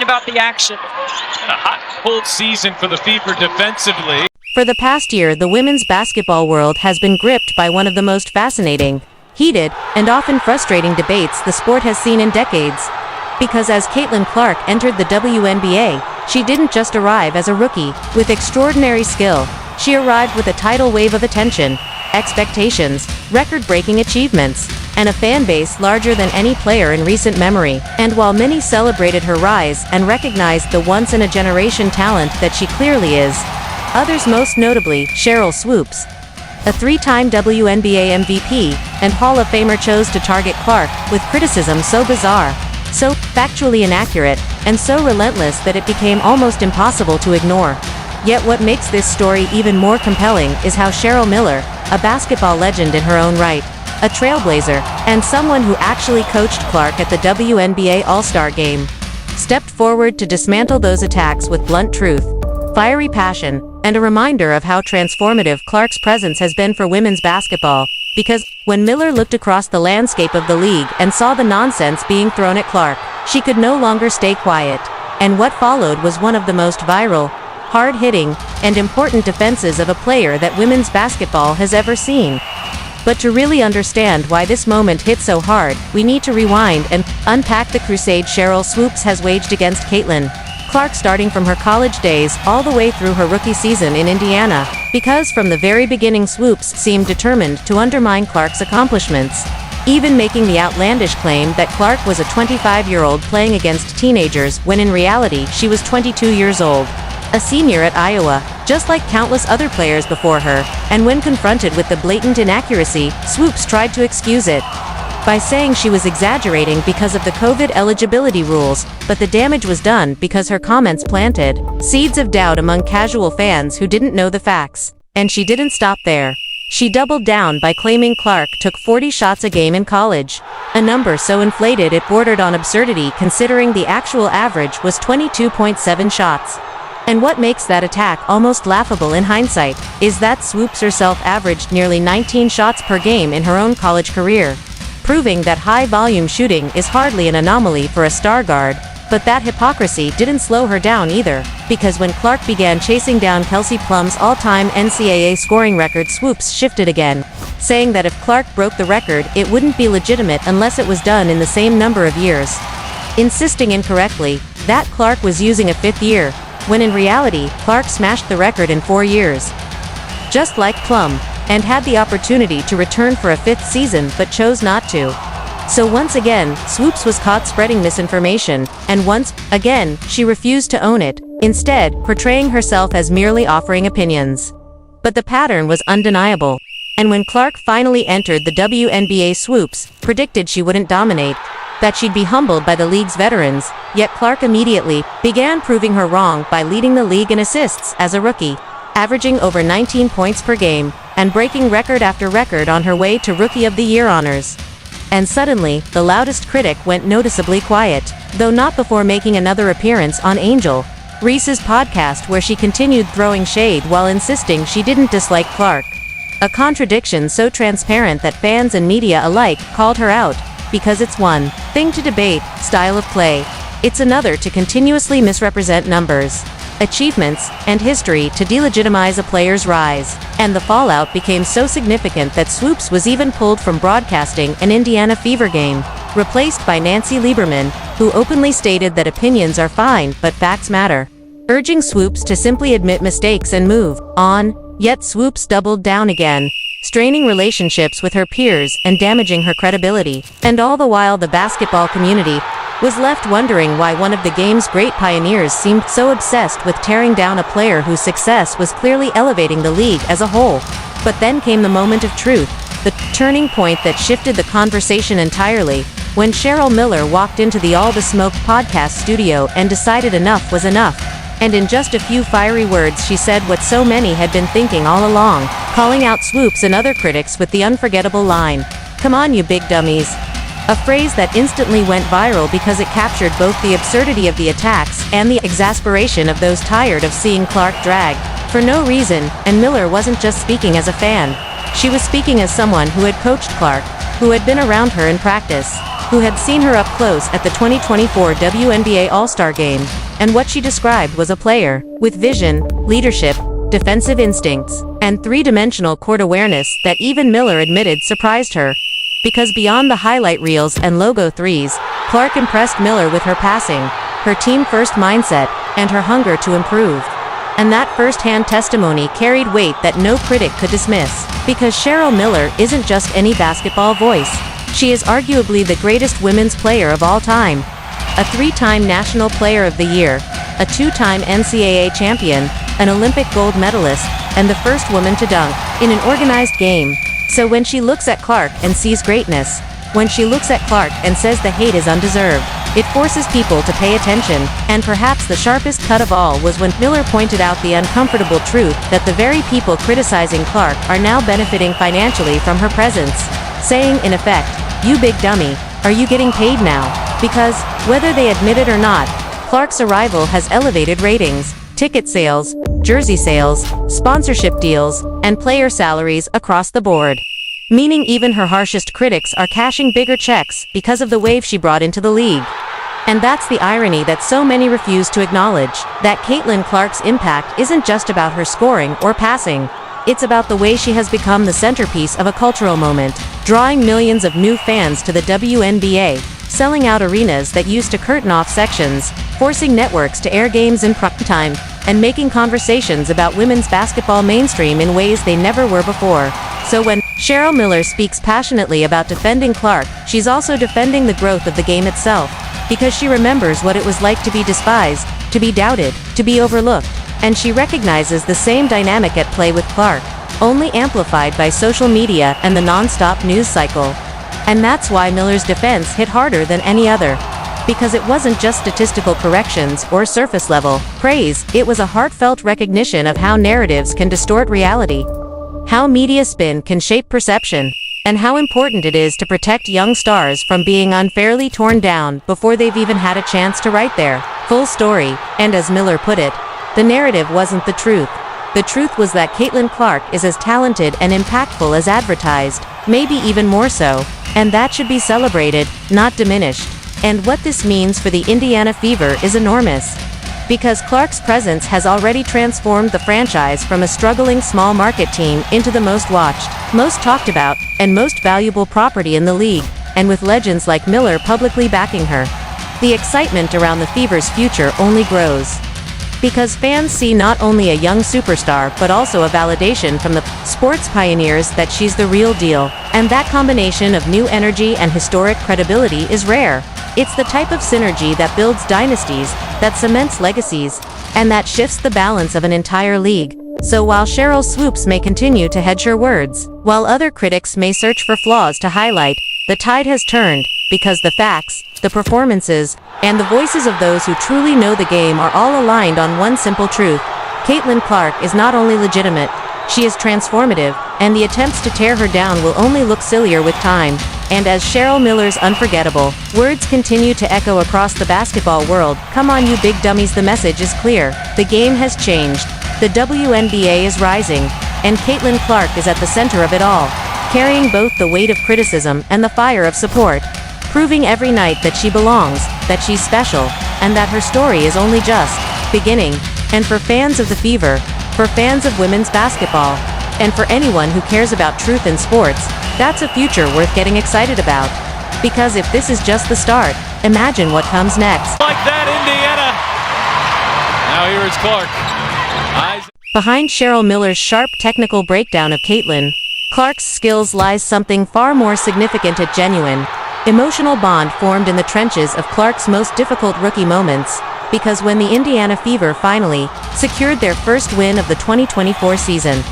about the action. And a hot, cold season for the Fever defensively. For the past year, the women's basketball world has been gripped by one of the most fascinating, heated, and often frustrating debates the sport has seen in decades. Because as Caitlin Clark entered the WNBA, she didn't just arrive as a rookie with extraordinary skill. She arrived with a tidal wave of attention, expectations, record-breaking achievements, and a fan base larger than any player in recent memory. And while many celebrated her rise and recognized the once-in-a-generation talent that she clearly is, others, most notably Sheryl Swoopes, a three-time WNBA MVP and Hall of Famer, chose to target Clark with criticism so bizarre, so factually inaccurate, and so relentless that it became almost impossible to ignore. Yet what makes this story even more compelling is how Cheryl Miller, a basketball legend in her own right, a trailblazer, and someone who actually coached Clark at the WNBA All-Star Game, stepped forward to dismantle those attacks with blunt truth, fiery passion, and a reminder of how transformative Clark's presence has been for women's basketball. Because when Miller looked across the landscape of the league and saw the nonsense being thrown at Clark, she could no longer stay quiet. And what followed was one of the most viral, hard-hitting, and important defenses of a player that women's basketball has ever seen. But to really understand why this moment hit so hard, we need to rewind and unpack the crusade Sheryl Swoopes has waged against Caitlin Clark, starting from her college days all the way through her rookie season in Indiana, because from the very beginning Swoopes seemed determined to undermine Clark's accomplishments, even making the outlandish claim that Clark was a 25-year-old playing against teenagers when in reality she was 22 years old, a senior at Iowa, just like countless other players before her. And when confronted with the blatant inaccuracy, Swoopes tried to excuse it by saying she was exaggerating because of the COVID eligibility rules, but the damage was done because her comments planted seeds of doubt among casual fans who didn't know the facts. And she didn't stop there. She doubled down by claiming Clark took 40 shots a game in college, a number so inflated it bordered on absurdity considering the actual average was 22.7 shots. And what makes that attack almost laughable in hindsight is that Swoopes herself averaged nearly 19 shots per game in her own college career, proving that high-volume shooting is hardly an anomaly for a star guard. But that hypocrisy didn't slow her down either, because when Clark began chasing down Kelsey Plum's all-time NCAA scoring record, Swoopes shifted again, saying that if Clark broke the record, it wouldn't be legitimate unless it was done in the same number of years, insisting incorrectly that Clark was using a fifth year, when in reality, Clark smashed the record in 4 years, just like Plum, and had the opportunity to return for a fifth season but chose not to. So once again, Swoopes was caught spreading misinformation, and once again, she refused to own it, instead portraying herself as merely offering opinions. But the pattern was undeniable, and when Clark finally entered the WNBA, Swoopes predicted she wouldn't dominate, that she'd be humbled by the league's veterans, yet Clark immediately began proving her wrong by leading the league in assists as a rookie, averaging over 19 points per game, and breaking record after record on her way to Rookie of the Year honors. And suddenly, the loudest critic went noticeably quiet, though not before making another appearance on Angel Reese's podcast, where she continued throwing shade while insisting she didn't dislike Clark. A contradiction so transparent that fans and media alike called her out, because it's one thing to debate style of play, it's another to continuously misrepresent numbers, achievements, and history to delegitimize a player's rise. And the fallout became so significant that Swoopes was even pulled from broadcasting an Indiana Fever game, replaced by Nancy Lieberman, who openly stated that opinions are fine but facts matter, urging Swoopes to simply admit mistakes and move on. Yet Swoopes doubled down again, straining relationships with her peers and damaging her credibility. And all the while the basketball community was left wondering why one of the game's great pioneers seemed so obsessed with tearing down a player whose success was clearly elevating the league as a whole. But then came the moment of truth, the turning point that shifted the conversation entirely, when Cheryl Miller walked into the All the Smoke podcast studio and decided enough was enough. And in just a few fiery words she said what so many had been thinking all along, calling out Swoopes and other critics with the unforgettable line, "Come on, you big dummies." A phrase that instantly went viral because it captured both the absurdity of the attacks and the exasperation of those tired of seeing Clark drag for no reason. And Miller wasn't just speaking as a fan. She was speaking as someone who had coached Clark, who had been around her in practice, who had seen her up close at the 2024 WNBA All-Star Game, and what she described was a player with vision, leadership, defensive instincts, and three-dimensional court awareness that even Miller admitted surprised her. Because beyond the highlight reels and logo threes, Clark impressed Miller with her passing, her team-first mindset, and her hunger to improve. And that first-hand testimony carried weight that no critic could dismiss. Because Cheryl Miller isn't just any basketball voice. She is arguably the greatest women's player of all time. A three-time National Player of the Year, a two-time NCAA champion, an Olympic gold medalist, and the first woman to dunk in an organized game. So when she looks at Clark and sees greatness, when she looks at Clark and says the hate is undeserved, it forces people to pay attention, and perhaps the sharpest cut of all was when Miller pointed out the uncomfortable truth that the very people criticizing Clark are now benefiting financially from her presence, saying in effect, "You big dummy, are you getting paid now?" Because, whether they admit it or not, Clark's arrival has elevated ratings, ticket sales, jersey sales, sponsorship deals, and player salaries across the board. Meaning even her harshest critics are cashing bigger checks because of the wave she brought into the league. And that's the irony that so many refuse to acknowledge, that Caitlin Clark's impact isn't just about her scoring or passing. It's about the way she has become the centerpiece of a cultural moment, drawing millions of new fans to the WNBA, selling out arenas that used to curtain off sections, forcing networks to air games in prime time, and making conversations about women's basketball mainstream in ways they never were before. So when Cheryl Miller speaks passionately about defending Clark, she's also defending the growth of the game itself, because she remembers what it was like to be despised, to be doubted, to be overlooked, and she recognizes the same dynamic at play with Clark, only amplified by social media and the non-stop news cycle. And that's why Miller's defense hit harder than any other. Because it wasn't just statistical corrections or surface-level praise, it was a heartfelt recognition of how narratives can distort reality, how media spin can shape perception, and how important it is to protect young stars from being unfairly torn down before they've even had a chance to write their full story. And as Miller put it, the narrative wasn't the truth. The truth was that Caitlin Clark is as talented and impactful as advertised, maybe even more so, and that should be celebrated, not diminished. And what this means for the Indiana Fever is enormous. Because Clark's presence has already transformed the franchise from a struggling small market team into the most watched, most talked about, and most valuable property in the league, and with legends like Miller publicly backing her, the excitement around the Fever's future only grows. Because fans see not only a young superstar but also a validation from the sports pioneers that she's the real deal, and that combination of new energy and historic credibility is rare. It's the type of synergy that builds dynasties, that cements legacies, and that shifts the balance of an entire league. So while Sheryl Swoopes may continue to hedge her words, while other critics may search for flaws to highlight, the tide has turned, because the facts, the performances, and the voices of those who truly know the game are all aligned on one simple truth. Caitlin Clark is not only legitimate, she is transformative, and the attempts to tear her down will only look sillier with time. And as Cheryl Miller's unforgettable words continue to echo across the basketball world, "Come on you big dummies," the message is clear. The game has changed. The WNBA is rising, and Caitlin Clark is at the center of it all, carrying both the weight of criticism and the fire of support, proving every night that she belongs, that she's special, and that her story is only just beginning. And for fans of the Fever, for fans of women's basketball, and for anyone who cares about truth in sports, that's a future worth getting excited about. Because if this is just the start, imagine what comes next. Like that, Indiana. Now here is Clark. Behind Cheryl Miller's sharp technical breakdown of Caitlin Clark's skills lies something far more significant and genuine. Emotional bond formed in the trenches of Clark's most difficult rookie moments, because when the Indiana Fever finally secured their first win of the 2024 season,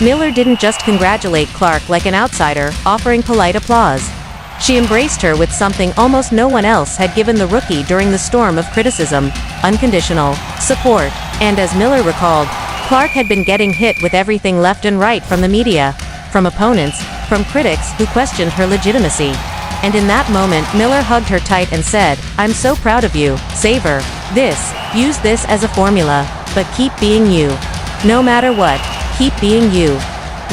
Miller didn't just congratulate Clark like an outsider, offering polite applause. She embraced her with something almost no one else had given the rookie during the storm of criticism: unconditional support. And as Miller recalled, Clark had been getting hit with everything left and right from the media, from opponents, from critics who questioned her legitimacy. And in that moment, Miller hugged her tight and said, "I'm so proud of you, savor this, use this as a formula, but keep being you. No matter what, keep being you."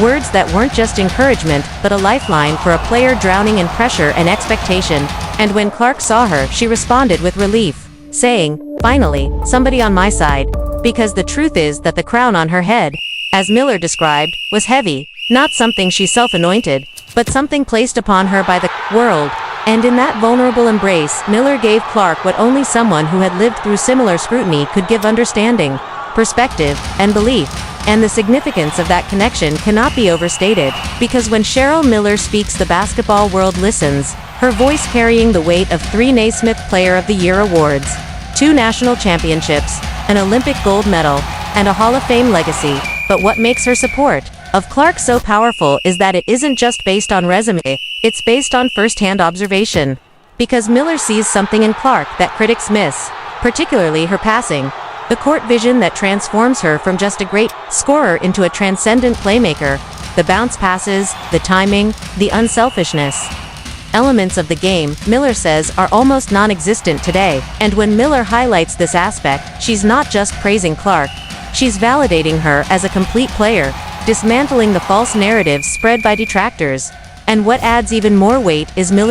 Words that weren't just encouragement, but a lifeline for a player drowning in pressure and expectation. And when Clark saw her, she responded with relief, saying, "Finally, somebody on my side." Because the truth is that the crown on her head, as Miller described, was heavy, not something she self-anointed, but something placed upon her by the world. And in that vulnerable embrace, Miller gave Clark what only someone who had lived through similar scrutiny could give: understanding, perspective, and belief. And the significance of that connection cannot be overstated, because when Cheryl Miller speaks, the basketball world listens, her voice carrying the weight of 3 Naismith Player of the Year awards, 2 national championships, an Olympic gold medal, and a Hall of Fame legacy. But what makes her support of Clark so powerful is that it isn't just based on resume, it's based on first-hand observation. Because Miller sees something in Clark that critics miss, particularly her passing, the court vision that transforms her from just a great scorer into a transcendent playmaker, the bounce passes, the timing, the unselfishness. Elements of the game, Miller says, are almost non-existent today, and when Miller highlights this aspect, she's not just praising Clark, she's validating her as a complete player, dismantling the false narratives spread by detractors. And what adds even more weight is Miller